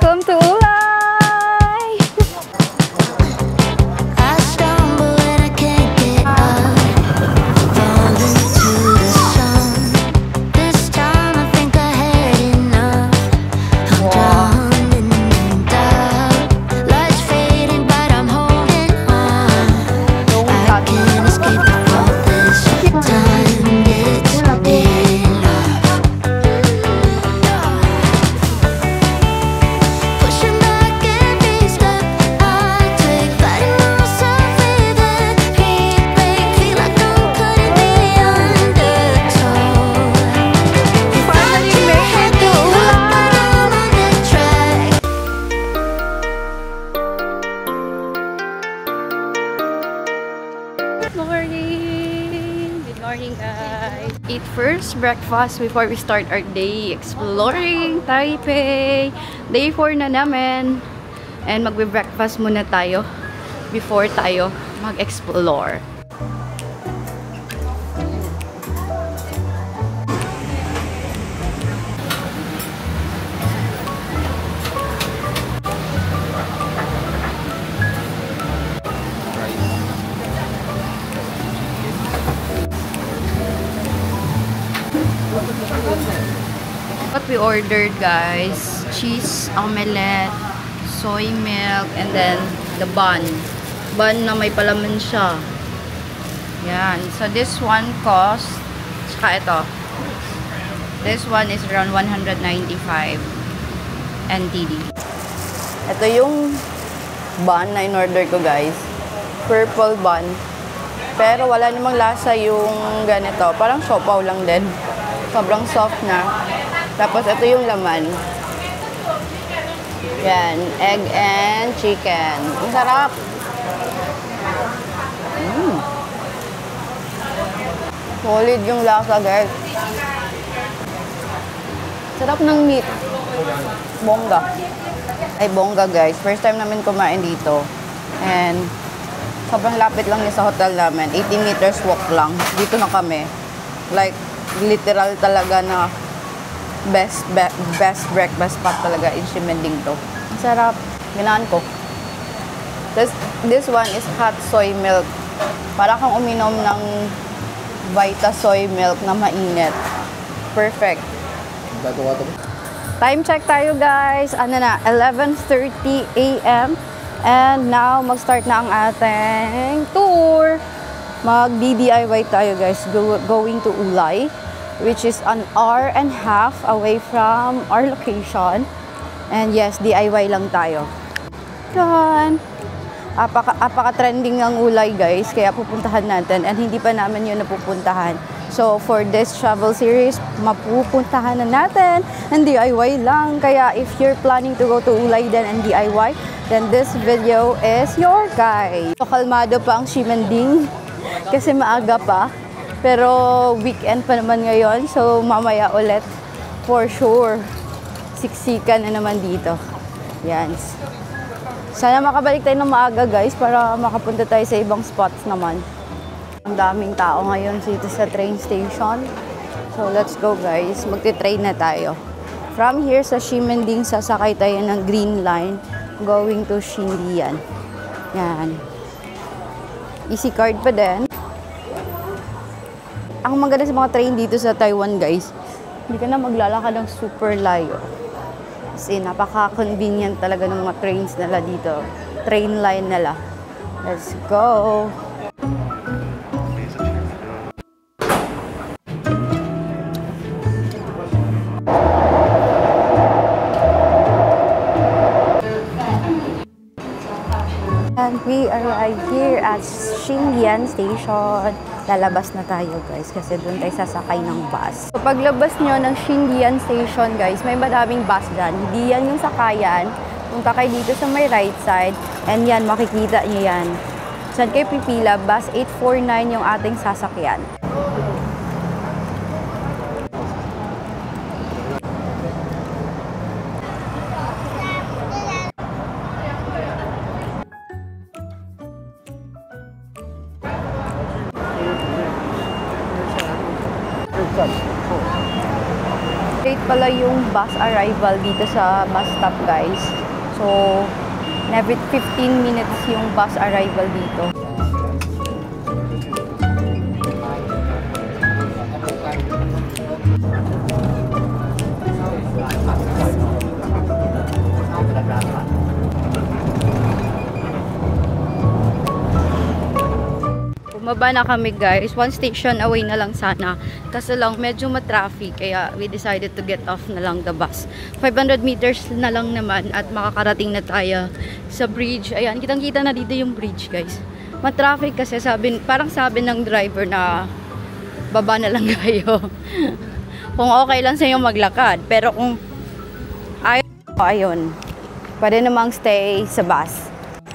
Welcome to Ulay! I stumble and I can't get up, fall into the sun. This time I think I had enough. I'm drowning in doubt. Lights fading, but I'm holding on. I can't escape the fault this time. It's pushing back every step I take, fighting myself with every break. Feel like I'm cutting the undertow. Finally made it to Ulay! I'm on the track. Good morning! Good morning, guys! Eat first breakfast before we start our day exploring Taipei. Day 4 na namin. And magbe-breakfast muna tayo before tayo mag-explore. What we ordered, guys, cheese omelette, soy milk, and then the bun. Bun na may palaman siya. Yan. So this one cost, tsaka ito. This one is around 195 NTD. Ito yung bun na in-order ko, guys. Purple bun. Pero wala namang lasa yung ganito. Parang siopaw lang din. Sobrang soft na. Tapos, ito yung laman. Yan. Egg and chicken. Ang sarap. Solid yung lasa, guys. Sarap ng meat. Bongga. Ay, bongga, guys. First time namin kumain dito. And, sobrang lapit lang niya sa hotel namin. 80 meters walk lang. Dito na kami. Like, literal talaga na best breakfast spot talaga in Ximending to. Ang sarap. Ginaan ko. This one is hot soy milk. Para kang uminom ng Vita soy milk na mainit. Perfect. Time check tayo, guys. Ano na? 11:30 a.m. And now, mag-start na ang ating tour. Mag-DIY tayo, guys. Going to Ulay, which is an hour and a half away from our location. And yes, DIY lang tayo. Yan. Apaka-trending ng Ulay, guys. Kaya pupuntahan natin. And hindi pa namin yun napupuntahan. So, for this travel series, mapupuntahan na natin. And DIY lang. Kaya if you're planning to go to Ulay then and DIY, then this video is your guide. So, kalmado pa ang Ximending. Kasi maaga pa. Pero weekend pa naman ngayon. So, mamaya ulit. For sure. Siksikan na naman dito. Yan. Sana makabalik tayo ng maaga, guys. Para makapunta tayo sa ibang spots naman. Ang daming tao ngayon dito sa train station. So, let's go, guys. Magti-train na tayo. From here sa Ximending, sasakay tayo ng Green Line. Going to Xindian. Yan. Easy card pa din. Ang maganda sa mga train dito sa Taiwan, guys, hindi ka na maglalakad ng super layo. Kasi napaka-convenient talaga ng mga trains nila dito. Train line nila. Let's go! And we are right here at Xindian Station. Lalabas na tayo, guys, kasi doon tayo sasakay ng bus. So, paglabas nyo ng Xindian Station, guys, may maraming bus dyan. Hindi yan yung sakayan. Punta kayo dito sa may right side. And yan, makikita nyo yan. Saan kayo pipila? Bus 849 yung ating sasakyan. late pala yung bus arrival dito sa bus stop, guys. So, every 15 minutes yung bus arrival dito. Bumaba na kami, guys. One station away na lang sana. Kaso lang, medyo matraffic. Kaya we decided to get off na lang the bus. 500 meters na lang naman at makakarating na tayo sa bridge. Ayan, kitang-kita na dito yung bridge, guys. Matraffic kasi parang sabi ng driver na baba na lang kayo. Kung okay lang sa inyo maglakad. Pero kung ayun, pwede namang stay sa bus.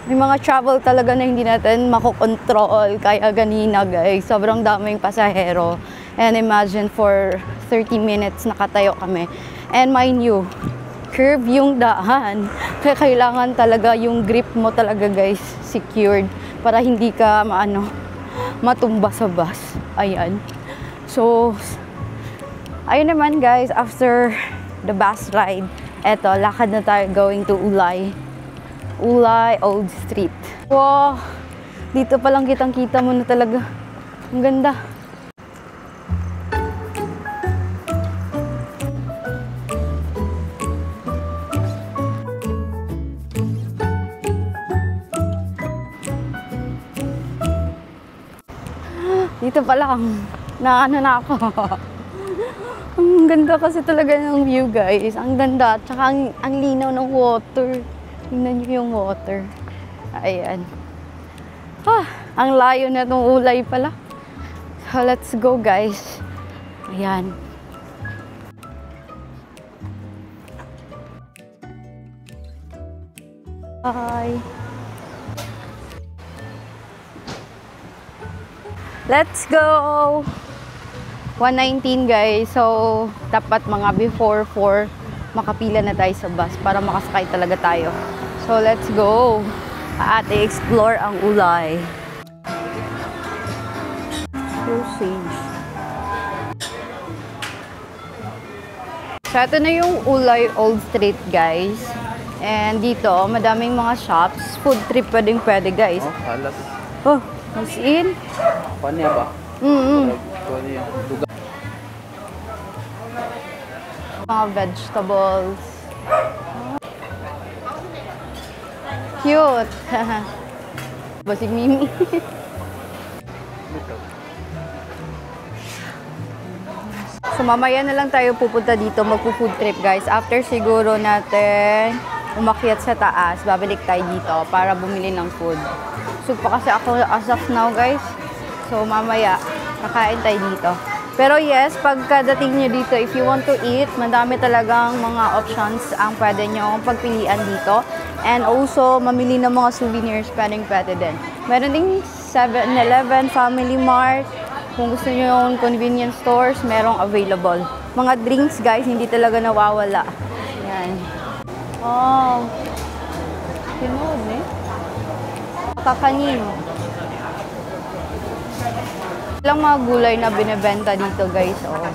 May mga travel talaga na hindi natin makokontrol. Kaya ganina, guys, sobrang daming pasahero. And imagine for 30 minutes nakatayo kami. And mind you, curve yung daan. Kaya kailangan talaga yung grip mo talaga, guys, secured. Para hindi ka matumba sa bus. Ayan. So, ayun naman, guys, after the bus ride, eto, lakad na tayo going to Ulay Old Street. Wow! Dito pa lang kitang-kita mo na talaga. Ang ganda. Dito pa lang. Na ako. Ang ganda kasi talaga ng view, guys. Ang ganda. Tsaka ang linaw ng water. Tingnan nyo yung water. Ayan. Ang layo na itong Ulay pala. So, let's go, guys. Ayan. Bye. Let's go! 1:19, guys. So, dapat mga before 4 makapila na tayo sa bus para makasakay talaga tayo. So, let's go at explore ang Ulay. Sausage. So, ito na yung Ulay Old Street, guys. And dito, madaming mga shops. Food trip pwede, guys. Oh, halat. Oh, as in? Panya ba? Mga vegetables. Cute. Basig Mimi. So mamaya na lang tayo pupunta dito, magpo-food trip, guys. After siguro natin umakyat sa taas, babalik tayo dito para bumili ng food. So pa kasi ako as of now, guys. So mamaya kakain tayo dito. Pero yes, pagkadating nyo dito, if you want to eat, madami talagang mga options ang pwede nyo pagpilian dito. And also, mamili ng mga souvenirs, pwede din. Meron ding 7-Eleven, Family Mart. Kung gusto nyo yung convenience stores, merong available. Mga drinks, guys, hindi talaga nawawala. Yan. Oh. Tinood eh. Kakanin. Ilang mga gulay na binibenta dito, guys. Oh.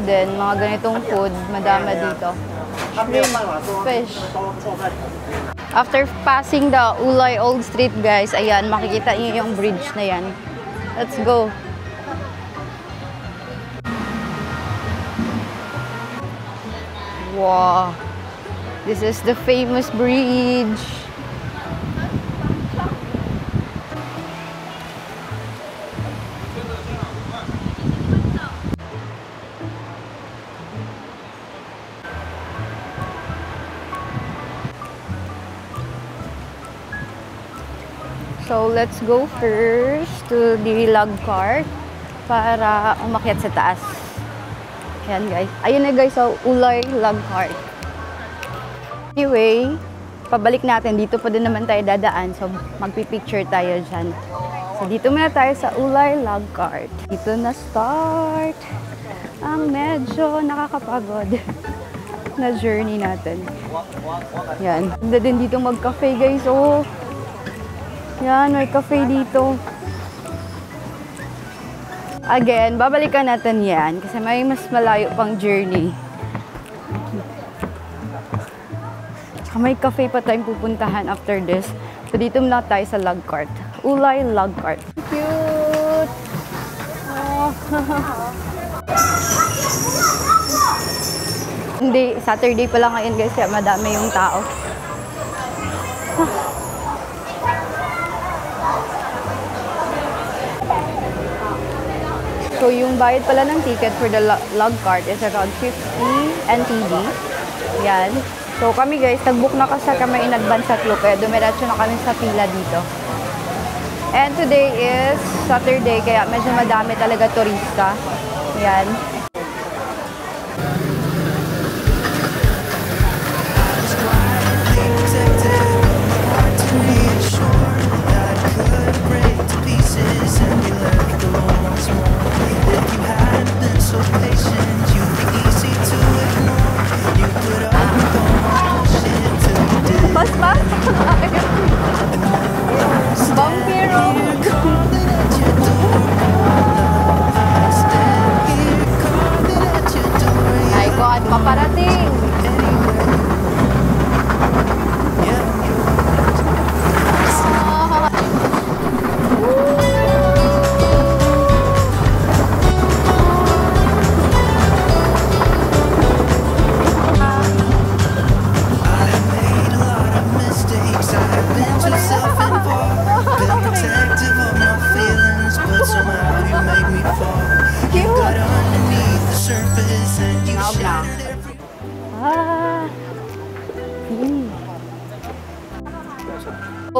Then, mga ganitong food, madama dito. Shrimp, fish. After passing the Ulay Old Street, guys, ayan, makikita niyo yung bridge na yan. Let's go. Wow. This is the famous bridge. So, let's go first to the log cart para umakyat sa taas. Ayan, guys. Ayun na, guys, so Ulay log cart. Anyway, pabalik natin. Dito pa din naman tayo dadaan. So, magpipicture tayo dyan. So, dito muna tayo sa Ulay log cart. Dito na start ang medyo nakakapagod na journey natin. Yan. Ganda din dito mag-cafe, guys. Oh. Yan, may cafe dito. Again, babalikan natin yan kasi may mas malayo pang journey. may cafe pa tayong pupuntahan after this. So, dito muna tayo sa log cart. Ulay log cart. Cute! Oh. Hindi, Saturday pa lang ngayon guys, kaya madami yung tao. So, yung bayad pala ng ticket for the log cart is around 50 NTD. Yan. So, kami guys, nag-book na kasi kami in advance sa club, kaya dumiretso na kami sa pila dito. And today is Saturday, kaya medyo madami talaga turista. Yan. Pas pa? Bumpy road. My God, paparating.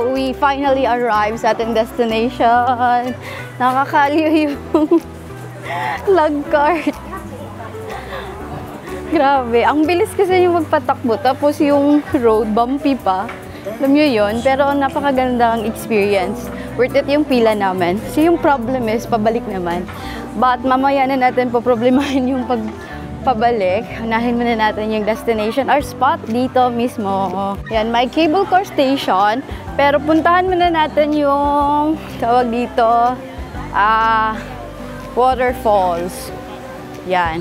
We finally arrived sa ating destination. Nakakaliw yung log cart. Grabe. Ang bilis kasi yung magpatakbo. Tapos yung road, bumpy pa. Alam nyo yun. Pero napakagandang experience. Worth it yung pila namin. Kasi yung problem is, pabalik naman. But mamaya na natin poproblemahin yung pabalik. Unahin muna natin yung destination or spot dito mismo. Yan, may cable car station. Pero puntahan muna natin yung tawag dito, waterfalls. Yan.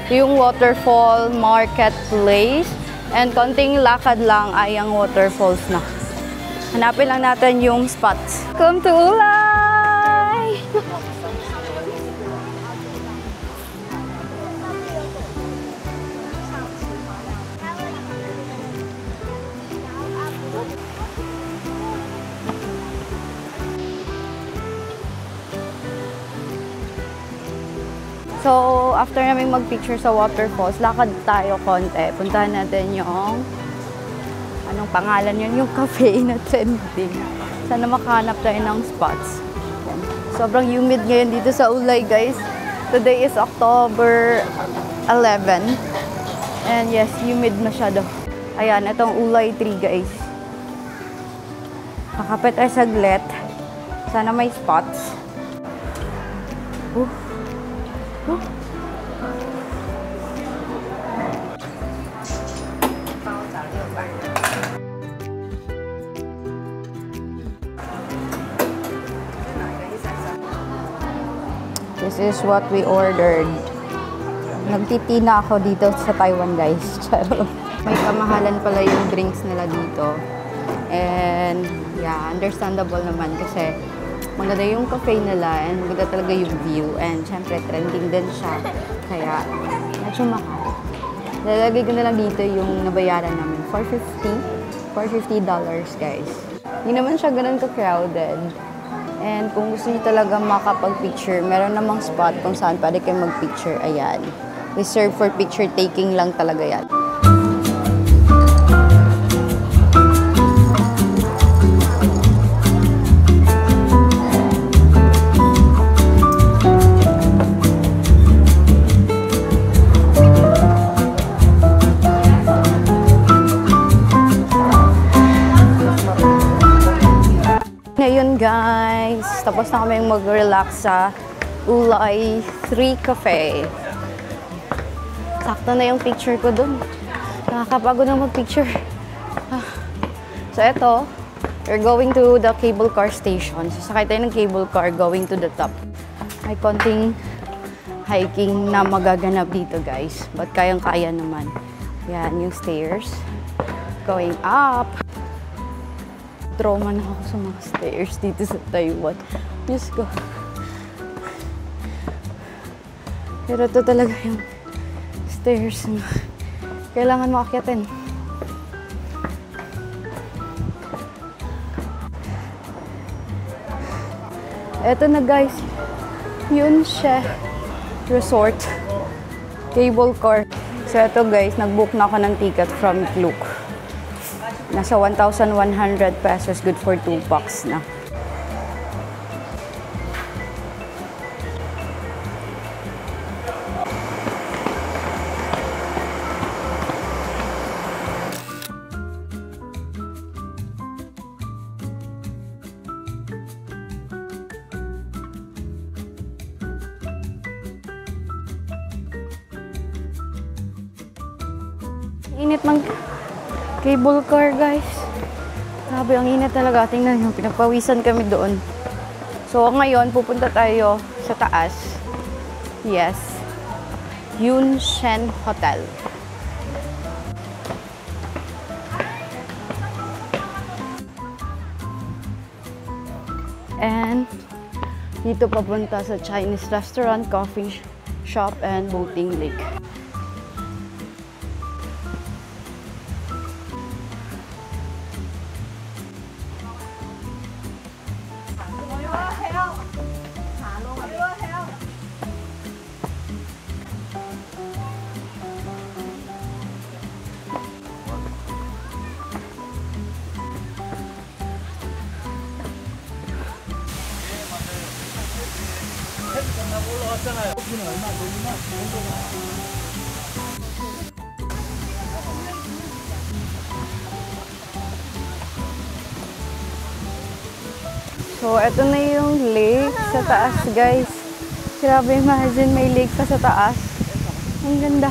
Yung waterfall marketplace. And konting lakad lang ay ang waterfalls na. Hanapin lang natin yung spots. Welcome to Ulay! So, after namin mag-picture sa waterfalls, lakad tayo konti. Puntahan natin yung, anong pangalan yun? Yung cafe na trending. Sana makahanap tayo ng spots. Yan. Sobrang humid ngayon dito sa Ulay, guys. Today is October 11. And yes, humid masyado. Ayan, itong Ulay 3, guys. Kakapit tayo saglit. Sana may spots. This is what we ordered. Nagtitina ako dito sa Taiwan, guys. May kamahalan pala yung drinks nila dito. And yeah, understandable naman kasi maganda yung cafe nila and maganda talaga yung view. And syempre, trending din siya. Kaya, medyo mahal. Lalagay ko na lang dito yung nabayaran namin. $450 guys. Hindi naman siya ganun ka-crowded. And kung gusto niyo talaga makapag-picture, meron namang spot kung saan pwede kayo mag-picture. Ayan. Reserved for picture taking lang talaga yan. Ngayon guys, tapos na kami mag-relax sa Ulay 3 Cafe. Sakto na yung picture ko dun. Nakakapagod na mag-picture. So eto, we're going to the cable car station. Sasakay tayo ng cable car going to the top. May konting hiking na magaganap dito guys. But kayang-kaya naman. Yan, yung stairs. Going up. Trauma na ako sa mga stairs dito sa Taiwan. Diyos ko. Pero ito talaga yung stairs na kailangan mo akyatin. Eto na guys, yun siya. Resort. Cable car. So eto guys, nag-book na ako ng ticket from Klook. Nasa 1,100 pesos, good for 2 bucks na. Init ng cable car, guys. Grabe, ang init talaga. Tingnan nyo, pinagpawisan kami doon. So, ngayon, pupunta tayo sa taas. Yes. Yun Shen Hotel. And, dito papunta sa Chinese restaurant, coffee shop, and boating lake. So, eto na yung lake sa taas, guys. Grabe, imagine may lake pa sa taas. Ang ganda.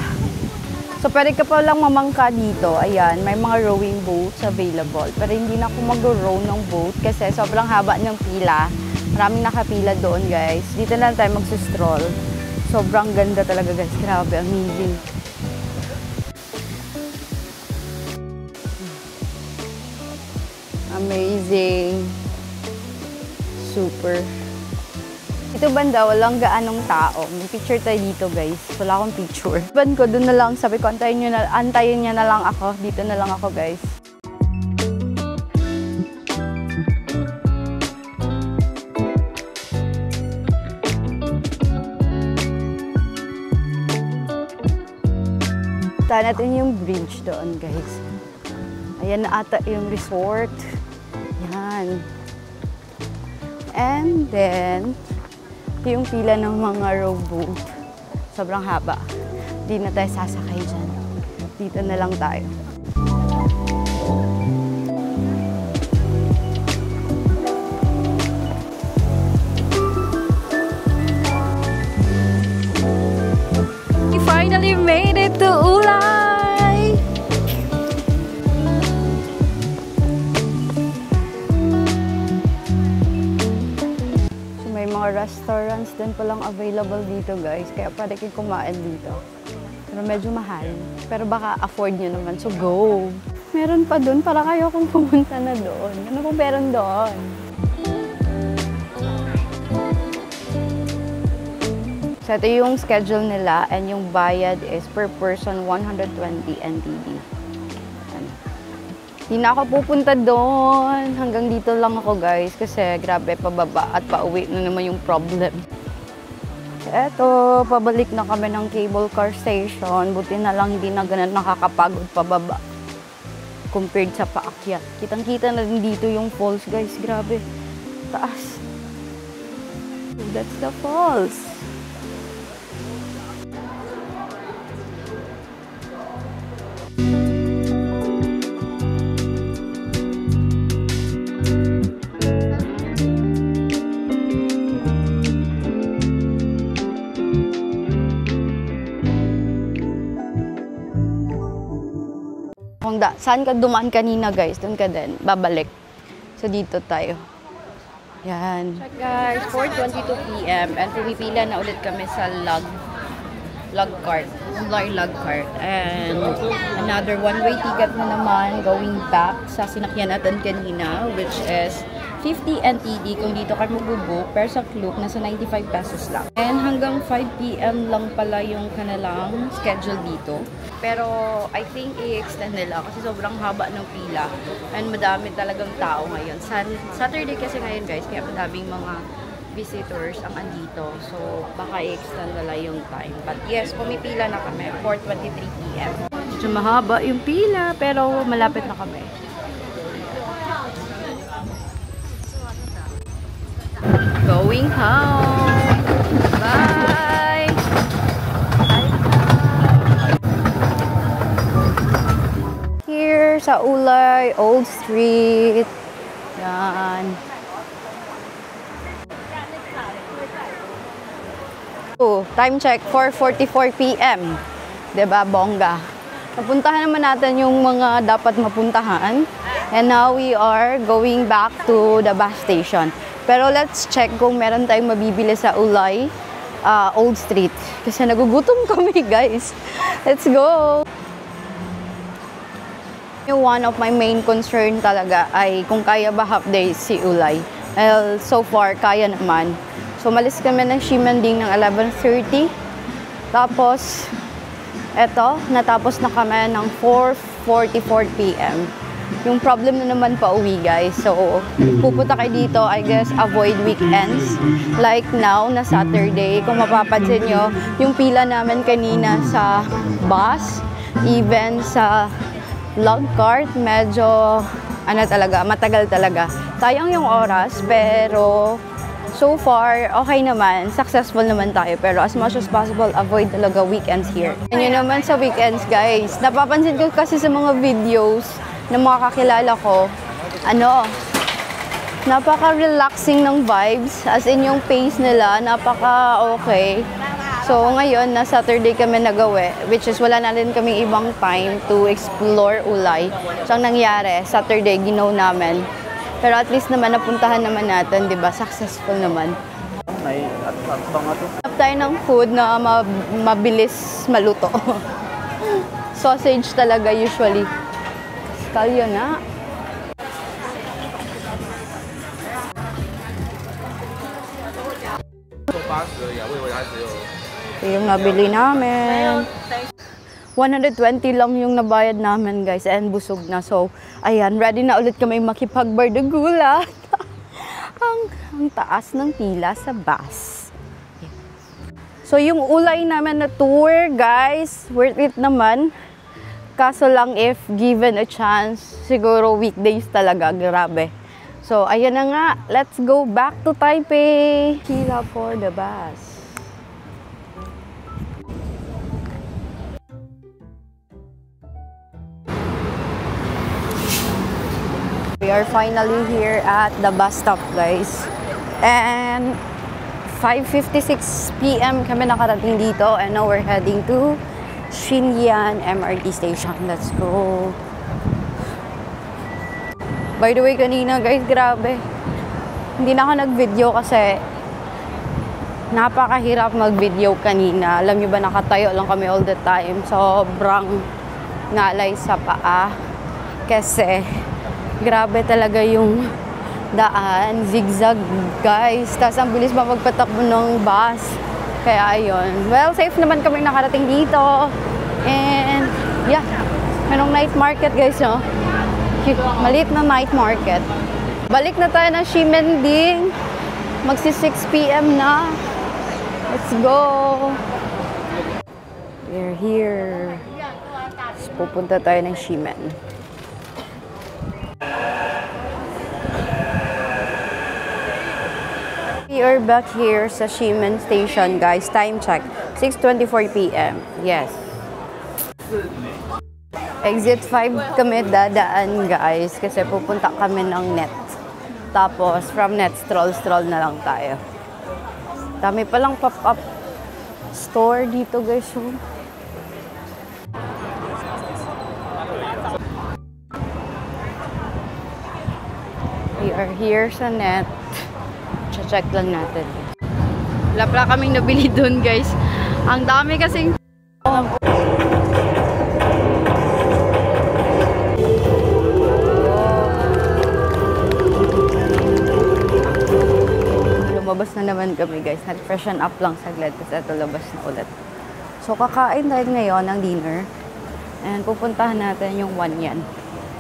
So, pwede ka pa lang mamangka dito. Ayan, may mga rowing boats available. Pero hindi na ako mag-row ng boat kasi sobrang haba ng pila. Maraming nakapila doon, guys. Dito na lang tayo magsustroll. Sobrang ganda talaga, guys. Grabe, amazing. Amazing. Super. Ito banda, walang gaanong tao. May picture tayo dito, guys. Wala akong picture. Ban ko, doon na lang. Sabi ko, antayin niya na lang ako. Dito na lang ako, guys. Punta natin yung bridge doon, guys. Ayan na ata yung resort. Yan. And then, yung pila ng mga rowboat. Sobrang haba. Hindi na tayo sasakay dyan. Dito na lang tayo. We finally made it to Ulay! So may mga restaurants din palang available dito, guys. Kaya pwede kayo kumain dito. Pero medyo mahal. Pero baka afford nyo naman. So go! Meron pa dun para kayo kung pumunta na doon. Ano kung meron doon? So, ito yung schedule nila and yung bayad is per person 120 NTD. Hindi na ako pupunta doon. Hanggang dito lang ako, guys. Kasi grabe, pababa at pauwi na naman yung problem. Eto, pabalik na kami ng cable car station. Buti na lang hindi na ganun nakakapagod pababa. Compared sa paakyat. Kitang-kita na din dito yung falls, guys. Grabe. Taas. That's the falls. Saan ka dumaan kanina, guys? Doon ka din. Babalik. So, dito tayo. Yan. Check, guys. 4:22 PM. And pumipila na ulit kami sa log. log cart. Ulay log cart. And another one-way ticket na naman going back sa sinakyan natin kanina, which is 50 NTD kung dito ka mag-book, pero sa Klook, nasa 95 pesos lang. And hanggang 5 PM lang pala yung kanilang schedule dito. Pero I think i-extend nila kasi sobrang haba ng pila. And madami talagang tao ngayon. Saturday kasi ngayon guys, kaya madaming mga visitors ang andito. So baka i-extend nila yung time. But yes, pumipila na kami, 4:23 PM. Medyo mahaba yung pila, pero malapit na kami. Going home. Bye. Here sa Ulay, Old Street. Yan. Oh, time check, 4:44 PM. 'Di ba, bongga? Napuntahan naman natin yung mga dapat mapuntahan. And now we are going back to the bus station. Pero let's check kung meron tayong mabibili sa Ulay, Old Street. Kasi nagugutom kami, guys. Let's go! One of my main concern talaga ay kung kaya ba half day si Ulay. Well, so far, kaya naman. So, malis kami ng Ximanding ng 11:30. Tapos, eto, natapos na kami ng 4:44 PM. Yung problem na naman pa uwi, guys. So, pupunta kayo dito, I guess, avoid weekends. Like now, na Saturday, kung mapapansin nyo, yung pila namin kanina sa bus, even sa log cart, medyo, matagal talaga. Sayang yung oras, pero so far, okay naman. Successful naman tayo. Pero as much as possible, avoid talaga weekends here. And yun naman sa weekends, guys. Napapansin ko kasi sa mga videos ng mga kakilala ko, napaka-relaxing ng vibes. As in, yung pace nila, napaka-okay. So, ngayon, na Saturday kami nagawi, which is wala na rin kaming ibang time to explore Ulay. So, ang nangyari, Saturday, ginaw namin. Pero at least naman, napuntahan naman natin, di ba? Successful naman. Hanap tayo ng food na mabilis maluto. Sausage talaga usually. Kalyo na. Ito yung nabili namin. 120 lang yung nabayad namin, guys, and busog na. So, ayan, ready na ulit kami makipagbardagulan. ang taas ng pila sa bus. So, yung Ulay namin na tour, guys, worth it naman. Kaso lang if given a chance, siguro weekdays talaga, grabe. So, ayan na nga, let's go back to Taipei. Pila for the bus. We are finally here at the bus stop, guys. And 5:56 PM kami nakarating dito, and now we're heading to Xinyan MRT station. Let's go. By the way, kanina, guys, grabe. Hindi na ako nag-video kasi napakahirap mag-video kanina. Alam niyo ba, nakatayo lang kami all the time. Sobrang ngalay sa paa. Kasi grabe talaga yung daan, zigzag, guys. Tapos ang bilis pa magpatakbo ng bus. Kaya ayun. Well, safe naman kami nakarating dito. And yeah, merong night market, guys, no? Maliit na night market. Balik na tayo ng Ximanding. Magsi 6 PM na. Let's go. We're here. Tapos pupunta tayo ng Ximen. We are back here sa Ximen Station, guys. Time check, 6:24 PM. Yes. Exit 5 kami dadaan, guys, kasi pupunta kami ng Net. Tapos, from Net, stroll na lang tayo. Dami palang pop-up store dito, guys. We are here sa Net. Check lang natin. Wala pala kaming nabili dun, guys. Ang dami kasing labas na naman kami guys. Nag-freshen up lang saglit kasi ito labas na ulit. So kakain tayo ngayon ng dinner. And pupuntahan natin yung One Yan.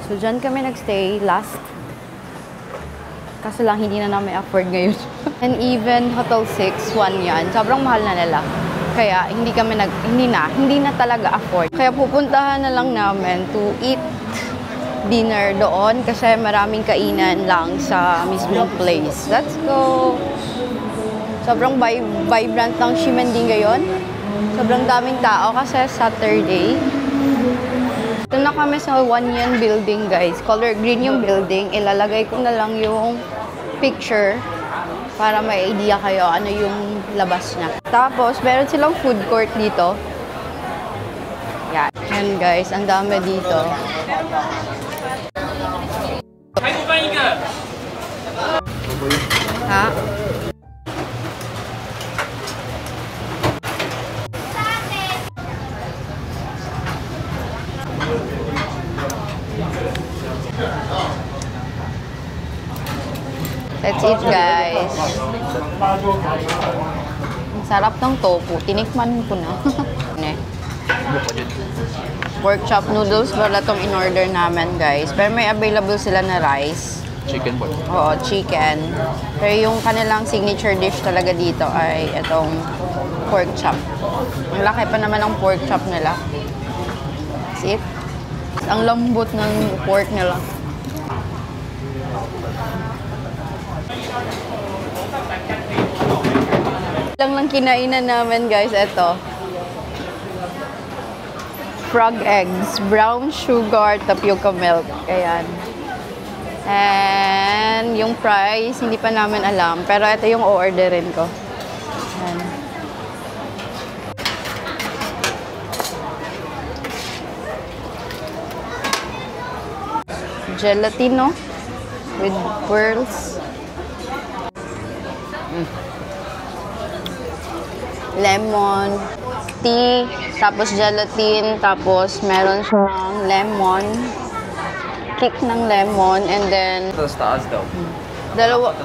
So dyan kami nagstay last. Kaso lang hindi na namin afford ngayon. And even Hotel 6, One Yan, sobrang mahal na nila. Kaya hindi na talaga afford. Kaya pupuntahan na lang namin to eat dinner doon kasi maraming kainan lang sa mismong place. Let's go! Sobrang vibrant ng Ximending ngayon. Sobrang daming tao kasi Saturday. Ito na kami sa One Yan building guys. Color green yung building. Ilalagay ko na lang yung picture para may idea kayo ano yung labas niya. Tapos, meron silang food court dito. Yan. Yan guys, ang dami dito. Ha? Let's eat, guys. Ang sarap ng tofu. Tinikman ko na. Pork chop noodles wala tong in-order namin, guys. Pero may available sila na rice. Chicken boy. Oo, chicken. Pero yung kanilang signature dish talaga dito ay itong pork chop. Ang laki pa naman ng pork chop nila. See it? Ang lambot ng pork nila. Lang kinainan namin guys, ito. Frog eggs, brown sugar, tapioca milk. Ayan. And yung price, hindi pa namin alam. Pero ito yung o-orderin ko. Ayan. Gelatino with pearls. Lemon, tea, tapos gelatin, tapos meron siyang lemon, kick ng lemon, and then Tapos taas daw. dalawa.